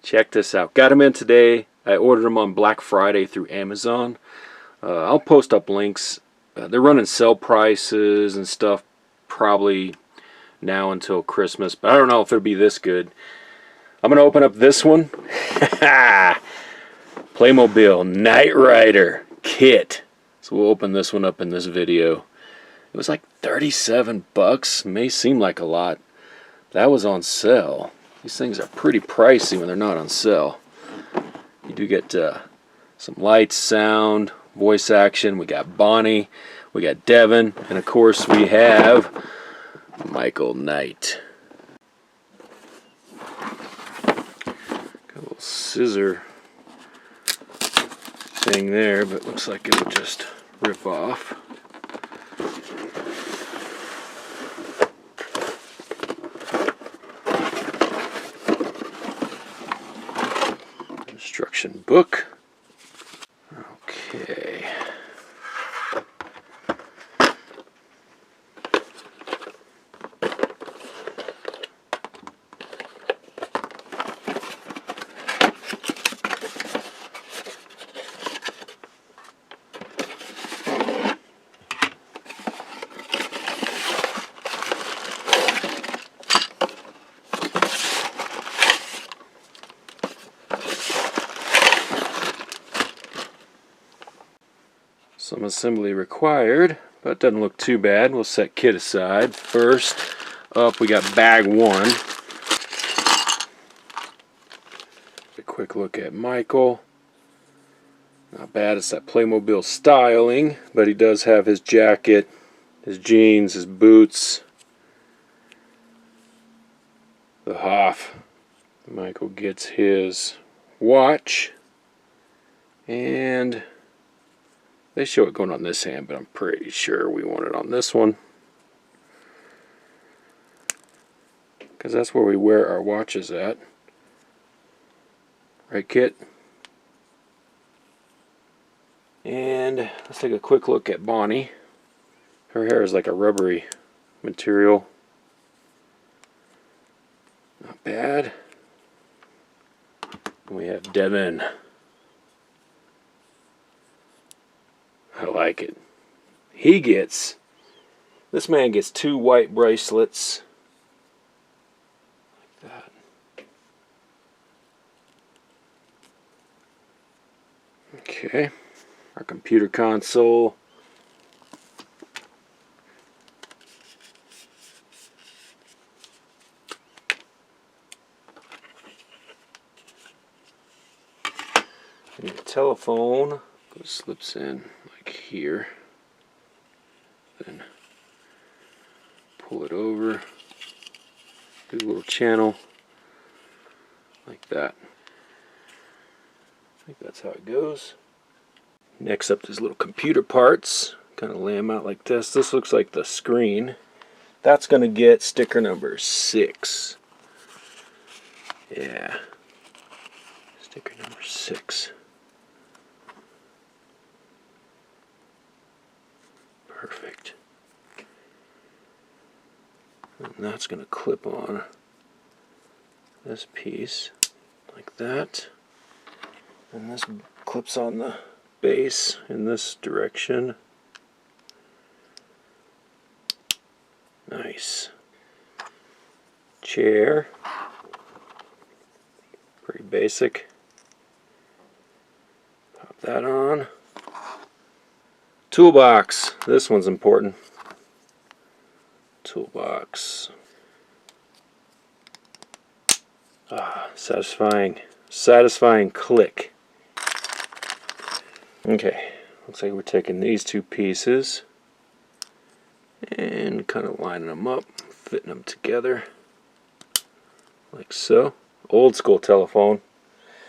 Check this out. Got them in today. I ordered them on Black Friday through Amazon. I'll post up links. They're running sale prices and stuff probably now until Christmas, but I don't know if it'll be this good. I'm going to open up this one. Playmobil Knight Rider KITT. So we'll open this one up in this video. It was like 37 bucks. May seem like a lot. That was on sale. These things are pretty pricey when they're not on sale. You do get some lights, sound, voice action. We got Bonnie, we got Devin, and of course we have Michael Knight. Got a little scissor thing there, but looks like it would just rip off. Instruction book. Okay. Some assembly required, but it doesn't look too bad. We'll set KITT aside. First up, we got bag one. A quick look at Michael. Not bad, it's that Playmobil styling, but he does have his jacket, his jeans, his boots, the Hoff. Michael gets his watch, and they show it going on this hand, but I'm pretty sure we want it on this one, because that's where we wear our watches at. Right, KITT? And let's take a quick look at Bonnie. Her hair is like a rubbery material. Not bad. And we have Devin. I like it. This man gets 2 white bracelets. Like that. Okay. Our computer console. And your telephone slips in like here. Then pull it over. Do a little channel like that. I think that's how it goes. Next up, there's little computer parts. Kind of lay them out like this. This looks like the screen. That's going to get sticker number 6. Yeah. Sticker number 6. Perfect. And that's going to clip on this piece like that. And this clips on the base in this direction. Nice. Chair. Pretty basic. Pop that on. Toolbox. This one's important. Toolbox. Ah, satisfying click. Okay, looks like we're taking these 2 pieces and kind of lining them up, fitting them together like so. Old school telephone.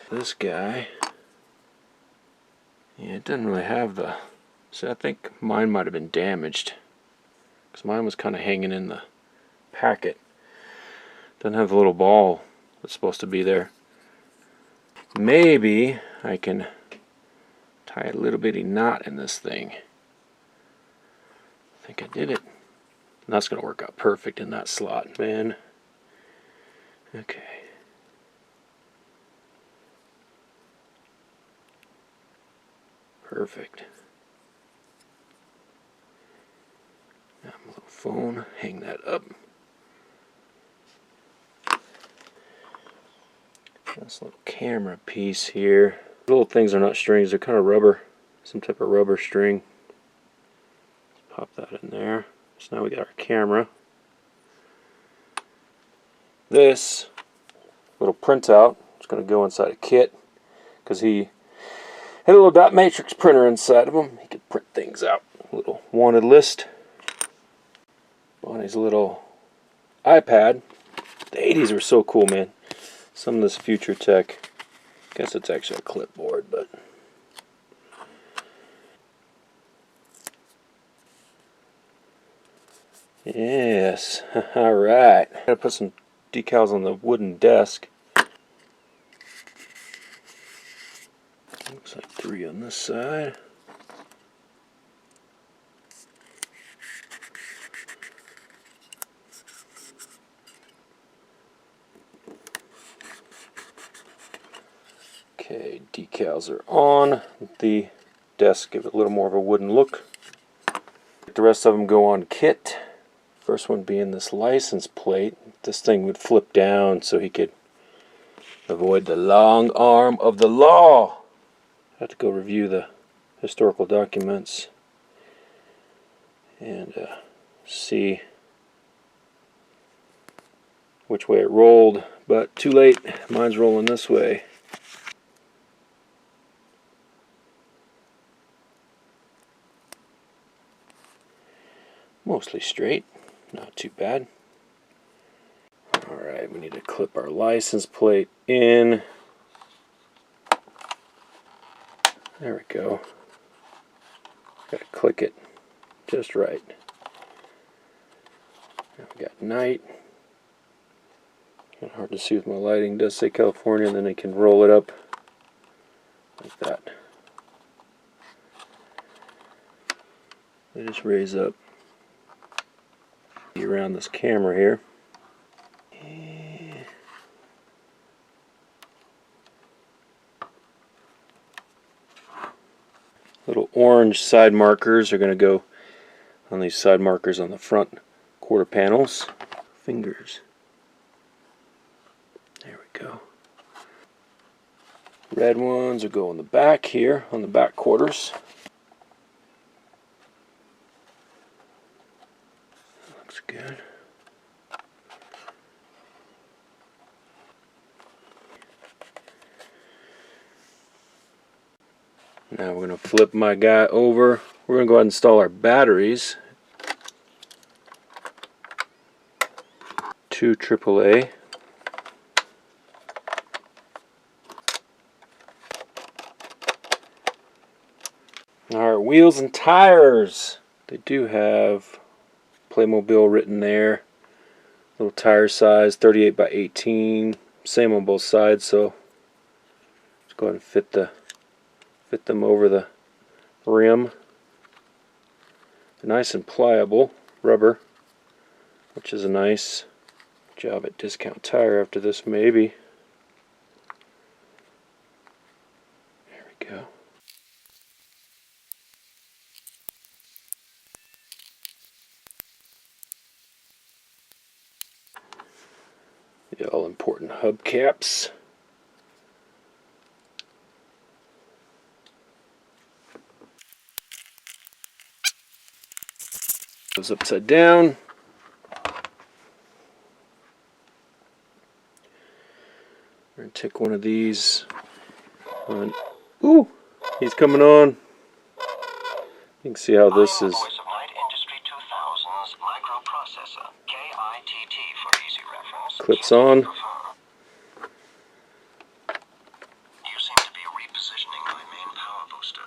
This guy, yeah, it doesn't really have the, so I think mine might have been damaged because mine was kind of hanging in the packet. Doesn't have the little ball that's supposed to be there. Maybe I can tie a little bitty knot in this thing. I think I did it. And that's going to work out perfect in that slot, man. Okay. Perfect. Now my little phone, hang that up. This little camera piece here. Little things are not strings, they're kind of rubber. Some type of rubber string. Let's pop that in there. So now we got our camera. This little printout is going to go inside a kit because he had a little dot matrix printer inside of him. He could print things out. A little wanted list on his little iPad. The 80s were so cool, man. Some of this future tech. I guess it's actually a clipboard, but yes. Alright. Gotta put some decals on the wooden desk. Looks like 3 on this side. Okay, decals are on. The desk give it a little more of a wooden look. The rest of them go on KITT. First one being this license plate. This thing would flip down so he could avoid the long arm of the law. I have to go review the historical documents and see which way it rolled, but too late. Mine's rolling this way. Mostly straight, not too bad. Alright, we need to clip our license plate in. There we go. Gotta click it just right. Now we got night. Kind of hard to see with my lighting. It does say California, and then I can roll it up like that. I just raise up around this camera here. Little orange side markers are going to go on these side markers on the front quarter panels. Fingers. There we go. Red ones will go on the back here, on the back quarters. Looks good. Now we're going to flip my guy over. We're going to go ahead and install our batteries. 2 AAA. Our wheels and tires. They do have Playmobil written there. Little tire size, 38 by 18. Same on both sides, so let's go ahead and fit them over the rim. They're nice and pliable, rubber, which is a nice job at Discount Tire after this, maybe. There we go. The all-important hubcaps. Goes upside down. We're going to take one of these. Ooh, he's coming on. You can see how this is. Clips on. You seem to be repositioning my main power booster.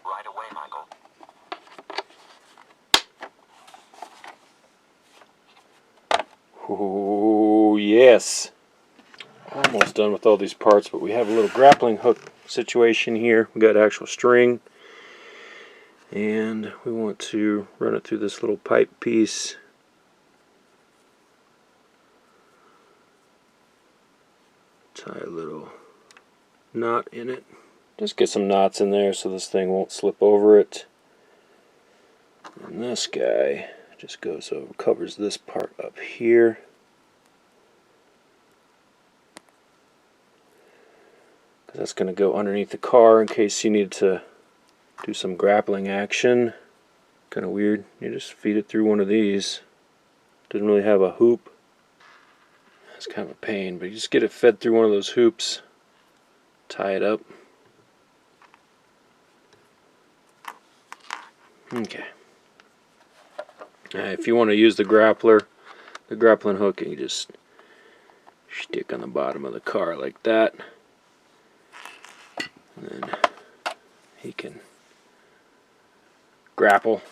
Right away, Michael. Oh, yes. Almost done with all these parts, but we have a little grappling hook situation here. We got actual string, and we want to run it through this little pipe piece. Tie a little knot in it. Just get some knots in there so this thing won't slip over it. And this guy just goes over, covers this part up here. Because that's going to go underneath the car in case you need to do some grappling action. Kind of weird. You just feed it through one of these. Doesn't really have a hoop. It's kind of a pain, but you just get it fed through one of those hoops. Tie it up. Okay. If you want to use the grappling hook, you just stick on the bottom of the car like that. And then he can grapple.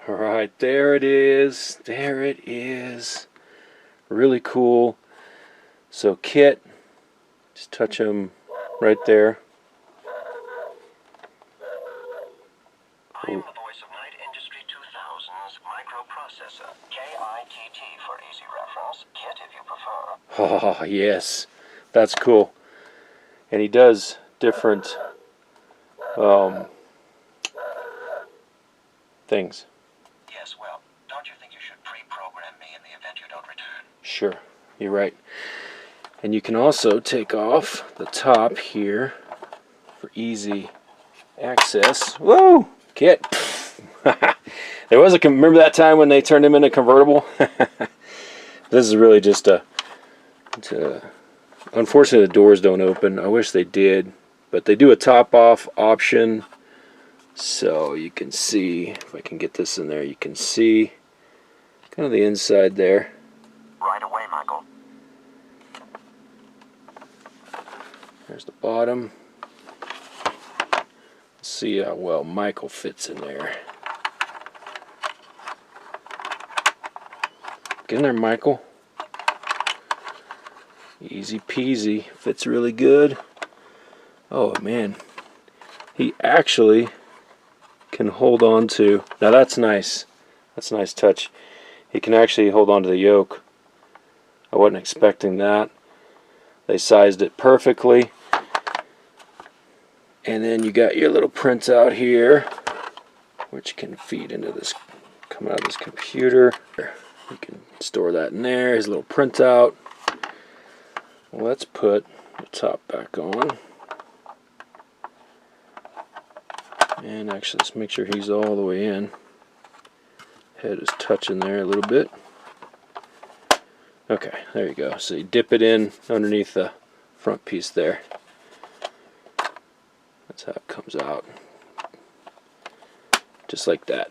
Alright, there it is. There it is. Really cool. So KITT, just touch him right there. I am the voice of Night Industry 2000's microprocessor, K.I.T.T for easy reference, KITT if you prefer. Oh, yes. That's cool. And he does different things. Yes, well, don't you think you should pre-program me in the event you don't return? Sure, you're right. And you can also take off the top here for easy access. Whoa! KITT! There was remember that time when they turned him into a convertible? This is really just unfortunately the doors don't open. I wish they did. But they do a top off option. So you can see, if I can get this in there, you can see kind of the inside there. Right away, Michael. There's the bottom. Let's see how well Michael fits in there. Get in there, Michael. Easy peasy. Fits really good. Oh, man. He actually can hold on to... Now, that's nice. That's a nice touch. He can actually hold on to the yoke. I wasn't expecting that. They sized it perfectly. And then you got your little printout here, which can feed into this, come out of this computer. You can store that in there. His little printout. Let's put the top back on. And actually, let's make sure he's all the way in. Head is touching there a little bit. Okay, there you go. So you dip it in underneath the front piece there. That's how it comes out. Just like that.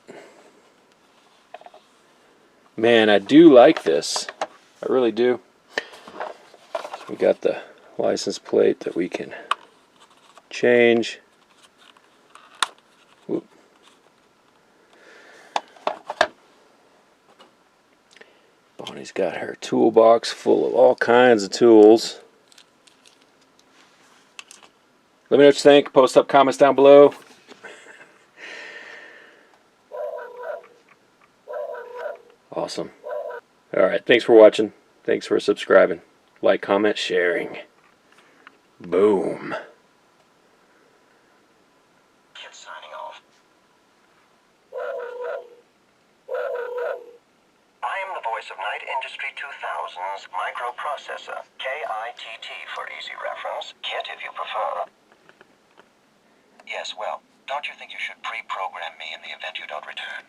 Man, I do like this. I really do. So we got the license plate that we can change. Whoop. Bonnie's got her toolbox full of all kinds of tools. Let me know what you think. Post up comments down below. Awesome. Alright, thanks for watching. Thanks for subscribing. Like, comment, sharing. Boom. KITT signing off. I am the voice of Night Industry 2000's microprocessor, K.I.T.T for easy reference, KITT if you prefer. Yes, well, don't you think you should pre-program me in the event you don't return?